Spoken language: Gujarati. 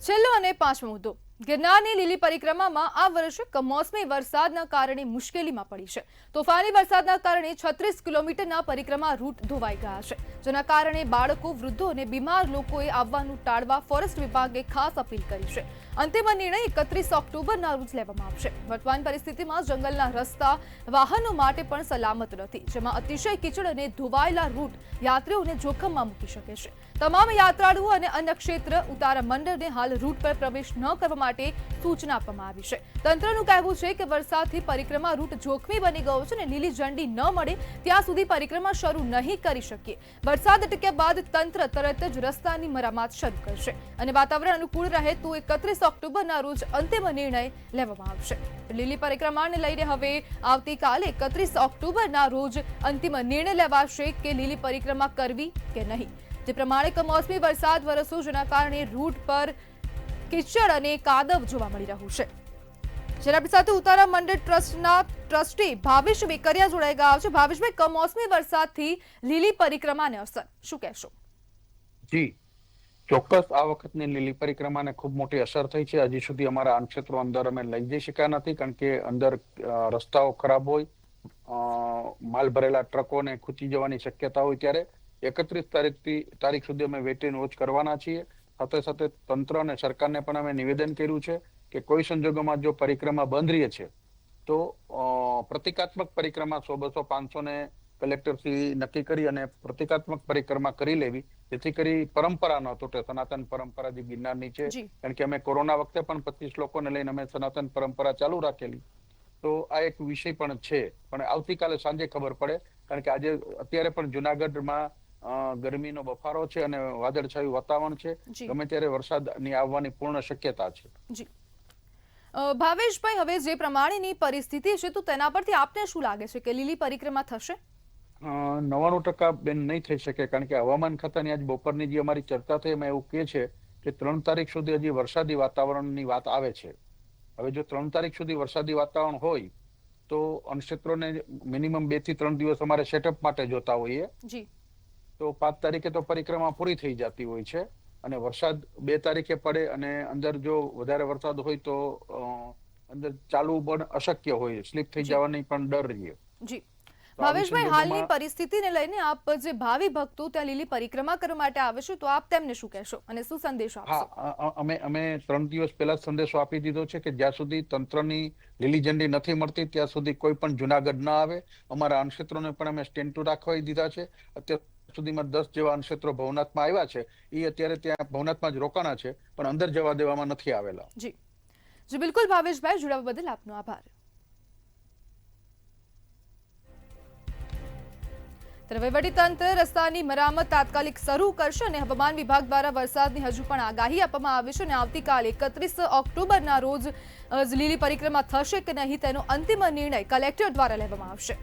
છેલ્લો અને પાંચમો મુદ્દો ગિરનારની લીલી પરિક્રમામાં આ વર્ષે કમોસમી વરસાદના કારણે મુશ્કેલીમાં પડી છે। તોફાની વરસાદના કારણે 36 કિલોમીટરના પરિક્રમા રૂટ ધોવાઈ ગયા છે, જેના કારણે બાળકો, વૃદ્ધો અને બીમાર લોકોએ આવવાનું ટાળવા ફોરેસ્ટ વિભાગે ખાસ અપીલ કરી છે। અંતિમ નિર્ણય 31 ઓક્ટોબરના રોજ લેવામાં આવશે। વર્તમાન પરિસ્થિતિમાં જંગલના રસ્તા વાહનો માટે પણ સલામત નથી, જેમાં અતિશય કીચડ અને ધોવાયેલા રૂટ યાત્રીઓને જોખમમાં મૂકી શકે છે। તમામ યાત્રાળુઓ અને અન્ય ક્ષેત્ર ઉતારા મંડળને હાલ રૂટ પર પ્રવેશ ન કરવા માટે સૂચના આપવામાં આવી છે। તંત્રનું કહેવું છે કે વરસાદથી પરિક્રમા રૂટ જોખમી બની ગયો છે અને લીલી ઝંડી ન મળે ત્યાં સુધી પરિક્રમા શરૂ નહીં કરી શકીએ। વરસાદ અટક્યા બાદ તંત્ર તરત જ રસ્તાની મરામત શરૂ કરશે અને વાતાવરણ અનુકૂળ રહે તો 31 ઓક્ટોબરના રોજ અંતિમ નિર્ણય લેવામાં આવશે। લીલી પરિક્રમાને લઈને હવે આવતીકાલે 31 ઓક્ટોબરના રોજ અંતિમ નિર્ણય લેવાશે કે લીલી પરિક્રમા કરવી કે નહીં। જે પ્રમાણે કમોસમી વરસાદ વરસ્યો, જેના કારણે રૂટ પર કીચડ અને કાદવ જોવા મળી રહ્યું છે। જેના આપણી સાથે ઉતારા મંડળ ટ્રસ્ટના ટ્રસ્ટી ભાવેશ વેકરિયા જોડાઈ ગયા છે। ભાવેશભાઈ, કમોસમી વરસાદથી લીલી પરિક્રમાને અસર શું કહેશો? જી ચોક્કસ આ વખતની લીલી પરિક્રમાને ખૂબ મોટી અસર થઈ છે। હજી સુધી અમારા આ ક્ષેત્રો અંદર અમે લઈ જઈ શક્યા નથી, કારણ કે અંદર રસ્તાઓ ખરાબ હોય, માલ ભરેલા ટ્રકોને ખૂંચી જવાની શક્યતા હોય। ત્યારે 31 તારીખ સુધી અમે વેઇટ એન્ડ વોચ કરવાના છીએ। સાથે સાથે તંત્ર અને સરકારને પણ અમે નિવેદન કર્યું છે કે કોઈ સંજોગોમાં જો પરિક્રમા બંધ રહે છે તો પ્રતિકાત્મક પરિક્રમા 100, 200, 500 ને કલેક્ટરથી નક્કી કરી અને પ્રતિકાત્મક પરિક્રમા કરી લેવી, જેથી કરી પરંપરા ન તૂટે। સનાતન પરંપરા જે ગિરનારની છે, કારણ કે અમે કોરોના વખતે પણ 25 લોકોને લઈને અમે સનાતન પરંપરા ચાલુ રાખેલી, તો આ એક વિષય પણ છે। પણ આવતીકાલે સાંજે ખબર પડે, કારણ કે આજે અત્યારે પણ જુનાગઢમાં ગરમીનો બફારો છે અને વાદળછાયું વાતાવરણ છે। ગમે ત્યારે વરસાદની આવવાની પૂર્ણ શક્યતા છે। જી ભાવેશભાઈ, હવે જે પ્રમાણેની પરિસ્થિતિ છે તો તેના પરથી આપને શું લાગે છે કે લીલી પરિક્રમા થશે? 99% બેન નહીં થઈ શકે, કારણ કે હવામાન ખાતાની આજ બપોરની જે અમારી ચર્ચા થઈ એમાં એવું કહે છે કે 3 તારીખ સુધી હજી વરસાદી વાતાવરણની વાત આવે છે। હવે જો 3 તારીખ સુધી વરસાદી વાતાવરણ હોય તો અનક્ષેત્રોને મિનિમમ 2 થી 3 દિવસ અમારે સેટઅપ માટે જોતા હોઈએ, તો 5 તારીખે તો પરિક્રમા પૂરી થઈ જતી હોય છે અને વરસાદ 2 તારીખે પડે અને અંદર જો વધારે વરસાદ હોય તો અંદર ચાલવું પણ અશક્ય હોય, સ્લીપ થઈ જવાની પણ ડર રહે। જી ભાવેશભાઈ, હાલની પરિસ્થિતિને લઈને આપ જે ભાવિ ભક્તો ત્યાં લીલી પરિક્રમા કરવા માટે આવે છે તો આપ તેમને શું કહેશો અને શું સંદેશો આપશો? હા, અમે 3 દિવસ પહેલા સંદેશો આપી દીધો છે કે જ્યાં સુધી તંત્રની લીલી ઝંડી નથી મળતી ત્યાં સુધી કોઈ પણ જુનાગઢ ન આવે। અમારા અનક્ષેત્રોને પણ અમે સ્ટેન્ડ ટુ રાખવા દીધા છે। અત્યાર સુધીમાં 10 જેવા અનક્ષેત્રો ભવનાથમાં આવ્યા છે, એ અત્યારે ત્યાં ભવનાથમાં જ રોકાણા છે, પણ અંદર જવા દેવામાં નથી આવેલા। જી બિલકુલ ભાવેશભાઈ, જોડાવા બદલ આપનો આભાર। વહીવટીતંત્ર રસ્તાની મરામત તાત્કાલિક શરૂ કરશે અને હવામાન વિભાગ દ્વારા વરસાદની હજુ પણ આગાહી આપવામાં આવી છે અને આવતીકાલે 31 ઓક્ટોબરના રોજ લીલી પરિક્રમા થશે કે નહીં તેનો અંતિમ નિર્ણય કલેક્ટર દ્વારા લેવામાં આવશે।